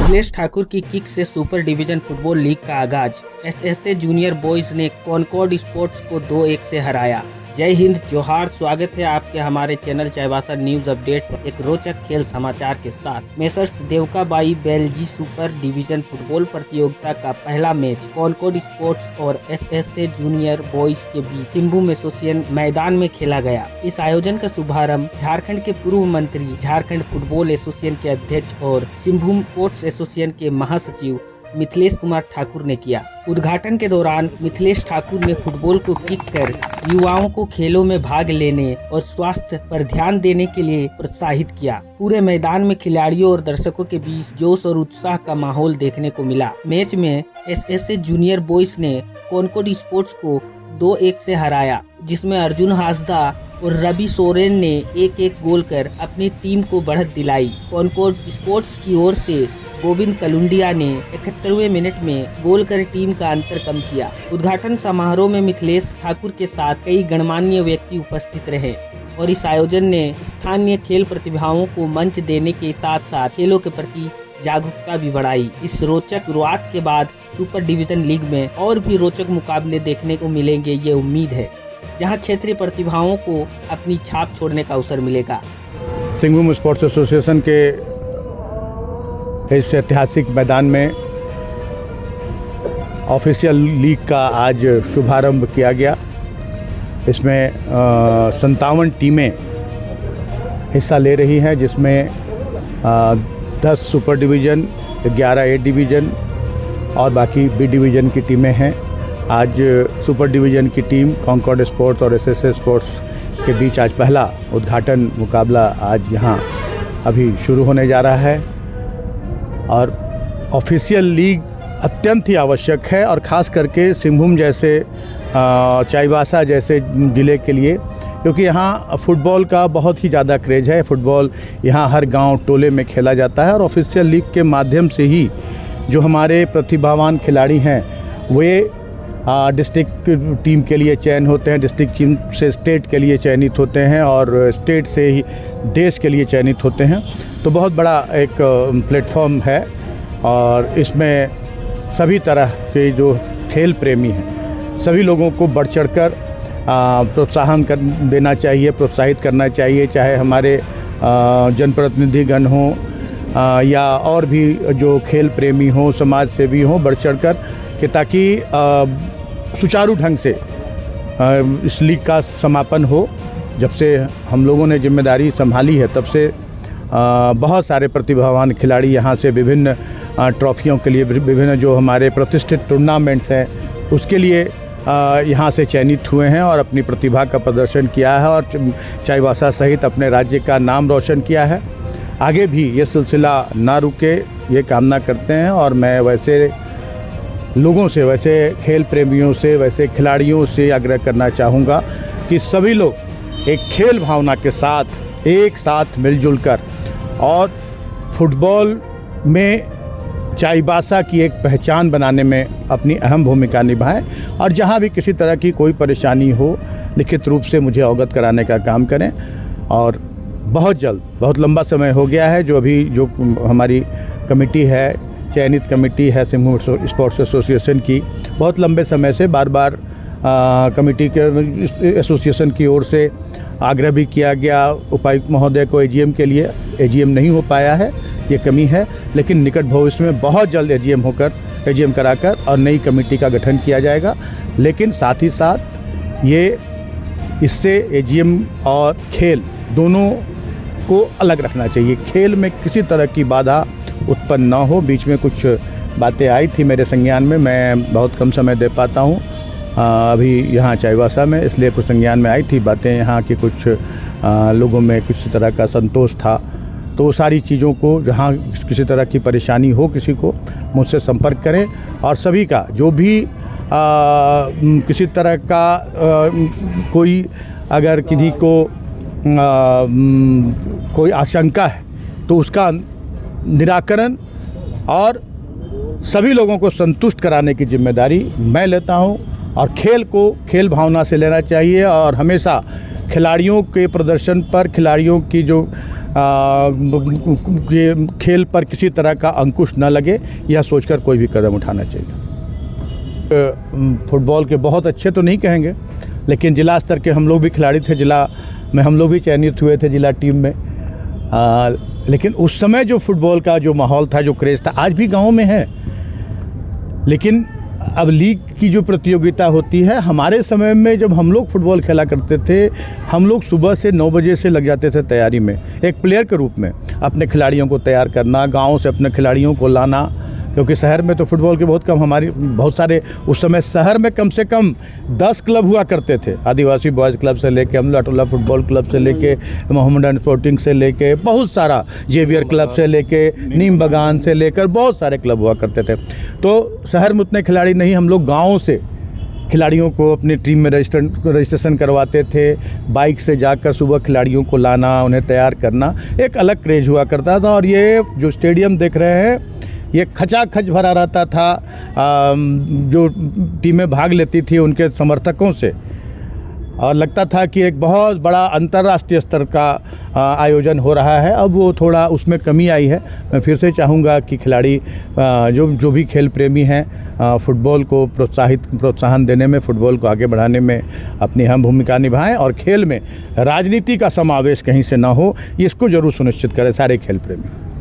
मिथिलेश ठाकुर की किक से super division football league का आगाज। एसएसए जूनियर बॉयज ने कॉनकॉर्ड स्पोर्ट्स को 2-1 से हराया। जय हिंद, जोहार। स्वागत है आपके हमारे चैनल चाईबासा न्यूज अपडेट पर एक रोचक खेल समाचार के साथ। Messrs Devkabai बेल्जी super division football प्रतियोगिता का पहला मैच कॉनकॉर्ड स्पोर्ट्स और एसएसए जूनियर बॉयज के बीच सिंहभूम एसोसिएशन मैदान में खेला गया। इस आयोजन का शुभारंभ झारखंड के पूर्व मंत्री, झारखंड फुटबॉल एसोसिएशन के अध्यक्ष और सिंहभूम स्पोर्ट्स एसोसिएशन के महासचिव मिथिलेश कुमार ठाकुर ने किया। उद्घाटन के दौरान मिथिलेश ठाकुर ने फुटबॉल को किक कर युवाओं को खेलों में भाग लेने और स्वास्थ्य पर ध्यान देने के लिए प्रोत्साहित किया। पूरे मैदान में खिलाड़ियों और दर्शकों के बीच जोश और उत्साह का माहौल देखने को मिला। मैच में एसएसए जूनियर बॉयज ने कॉनकॉर्ड स्पोर्ट्स को 2-1 से हराया, जिसमें अर्जुन हासदा और रवि सोरेन ने एक गोल कर अपनी टीम को बढ़त दिलाई। कॉनकॉर्ड स्पोर्ट्स की ओर से गोविंद कलुंडिया ने 71वें मिनट में गोल कर टीम का अंतर कम किया। उद्घाटन समारोह में मिथिलेश ठाकुर के साथ कई गणमान्य व्यक्ति उपस्थित रहे और इस आयोजन ने स्थानीय खेल प्रतिभाओं को मंच देने के साथ साथ खेलों के प्रति जागरूकता भी बढ़ाई। इस रोचक शुरुआत के बाद सुपर डिवीजन लीग में और भी रोचक मुकाबले देखने को मिलेंगे, ये उम्मीद है, जहां क्षेत्रीय प्रतिभाओं को अपनी छाप छोड़ने का अवसर मिलेगा। सिंहभूम स्पोर्ट्स एसोसिएशन के इस ऐतिहासिक मैदान में ऑफिशियल लीग का आज शुभारंभ किया गया। इसमें 57 टीमें हिस्सा ले रही हैं, जिसमें 10 सुपर डिवीज़न, 11 ए डिवीज़न और बाकी बी डिवीज़न की टीमें हैं। आज सुपर डिवीज़न की टीम कॉनकॉर्ड स्पोर्ट्स और एसएसए स्पोर्ट्स के बीच आज पहला उद्घाटन मुकाबला आज यहाँ अभी शुरू होने जा रहा है और ऑफिशियल लीग अत्यंत ही आवश्यक है, और ख़ास करके सिंहभूम जैसे चाईबासा जैसे ज़िले के लिए, क्योंकि यहाँ फुटबॉल का बहुत ही ज़्यादा क्रेज़ है। फुटबॉल यहाँ हर गांव टोले में खेला जाता है और ऑफिशियल लीग के माध्यम से ही जो हमारे प्रतिभावान खिलाड़ी हैं वे डिस्ट्रिक्ट टीम के लिए चयन होते हैं, डिस्ट्रिक्ट टीम से स्टेट के लिए चयनित होते हैं और स्टेट से ही देश के लिए चयनित होते हैं। तो बहुत बड़ा एक प्लेटफॉर्म है और इसमें सभी तरह के जो खेल प्रेमी हैं सभी लोगों को बढ़ चढ़कर प्रोत्साहन देना चाहिए, प्रोत्साहित करना चाहिए, चाहे हमारे जनप्रतिनिधिगण हों या और भी जो खेल प्रेमी हों, समाज सेवी हों, बढ़ चढ़कर कि ताकि सुचारू ढंग से इस लीग का समापन हो। जब से हम लोगों ने जिम्मेदारी संभाली है तब से बहुत सारे प्रतिभावान खिलाड़ी यहाँ से विभिन्न ट्रॉफियों के लिए, विभिन्न जो हमारे प्रतिष्ठित टूर्नामेंट्स हैं उसके लिए यहाँ से चयनित हुए हैं और अपनी प्रतिभा का प्रदर्शन किया है और चाईबासा सहित अपने राज्य का नाम रोशन किया है। आगे भी ये सिलसिला ना रुके, ये कामना करते हैं। और मैं वैसे लोगों से, वैसे खेल प्रेमियों से, वैसे खिलाड़ियों से आग्रह करना चाहूँगा कि सभी लोग एक खेल भावना के साथ एक साथ मिलजुल कर और फुटबॉल में चाईबासा की एक पहचान बनाने में अपनी अहम भूमिका निभाएं और जहां भी किसी तरह की कोई परेशानी हो लिखित रूप से मुझे अवगत कराने का काम करें। और बहुत जल्द, बहुत लंबा समय हो गया है जो हमारी कमेटी है, चयनित कमेटी है सिंहभूम स्पोर्ट्स एसोसिएशन की, बहुत लंबे समय से बार बार कमेटी के एसोसिएशन की ओर से आग्रह भी किया गया उपायुक्त महोदय को एजीएम के लिए। एजीएम नहीं हो पाया है, ये कमी है, लेकिन निकट भविष्य में बहुत जल्द एजीएम कराकर और नई कमेटी का गठन किया जाएगा। लेकिन साथ ही साथ इससे एजीएम और खेल दोनों को अलग रखना चाहिए। खेल में किसी तरह की बाधा उत्पन्न ना हो। बीच में कुछ बातें आई थी मेरे संज्ञान में, मैं बहुत कम समय दे पाता हूँ अभी यहाँ चाईबासा में, इसलिए कुछ संज्ञान में आई थी बातें। यहाँ के कुछ लोगों में किसी तरह का संतोष था, तो वो सारी चीज़ों को, जहाँ किसी तरह की परेशानी हो किसी को, मुझसे संपर्क करें। और सभी का जो भी किसी तरह का कोई अगर किसी को कोई आशंका है तो उसका निराकरण और सभी लोगों को संतुष्ट कराने की जिम्मेदारी मैं लेता हूं। और खेल को खेल भावना से लेना चाहिए और हमेशा खिलाड़ियों के प्रदर्शन पर, खिलाड़ियों की जो ये खेल पर किसी तरह का अंकुश न लगे, यह सोचकर कोई भी कदम उठाना चाहिए। फुटबॉल के बहुत अच्छे तो नहीं कहेंगे, लेकिन जिला स्तर के हम लोग भी खिलाड़ी थे, जिला में हम लोग भी चयनित हुए थे जिला टीम में। लेकिन उस समय जो फुटबॉल का जो माहौल था, जो क्रेज़ था, आज भी गाँव में है। लेकिन अब लीग की जो प्रतियोगिता होती है, हमारे समय में जब हम लोग फुटबॉल खेला करते थे, हम लोग सुबह से 9 बजे से लग जाते थे तैयारी में, एक प्लेयर के रूप में अपने खिलाड़ियों को तैयार करना, गांव से अपने खिलाड़ियों को लाना, क्योंकि शहर में तो फुटबॉल के बहुत सारे उस समय शहर में कम से कम 10 क्लब हुआ करते थे। आदिवासी बॉयज़ क्लब से लेके, अमलाटोला फुटबॉल क्लब से लेके, मोहम्मडन स्पोर्टिंग से लेके, बहुत सारा जेवियर क्लब से लेके, नीम बगान से लेकर बहुत सारे क्लब हुआ करते थे। तो शहर में उतने खिलाड़ी नहीं, हम लोग गाँव से खिलाड़ियों को अपनी टीम में रजिस्ट्रेशन करवाते थे। बाइक से जाकर सुबह खिलाड़ियों को लाना, उन्हें तैयार करना, एक अलग क्रेज हुआ करता था। और ये जो स्टेडियम देख रहे हैं, ये खचाखच भरा रहता था। जो टीमें भाग लेती थी उनके समर्थकों से, और लगता था कि एक बहुत बड़ा अंतर्राष्ट्रीय स्तर का आयोजन हो रहा है। अब वो थोड़ा उसमें कमी आई है। मैं फिर से चाहूँगा कि खिलाड़ी जो भी खेल प्रेमी हैं, फुटबॉल को प्रोत्साहन देने में, फुटबॉल को आगे बढ़ाने में अपनी अहम भूमिका निभाएं, और खेल में राजनीति का समावेश कहीं से ना हो, इसको ज़रूर सुनिश्चित करें सारे खेल प्रेमी।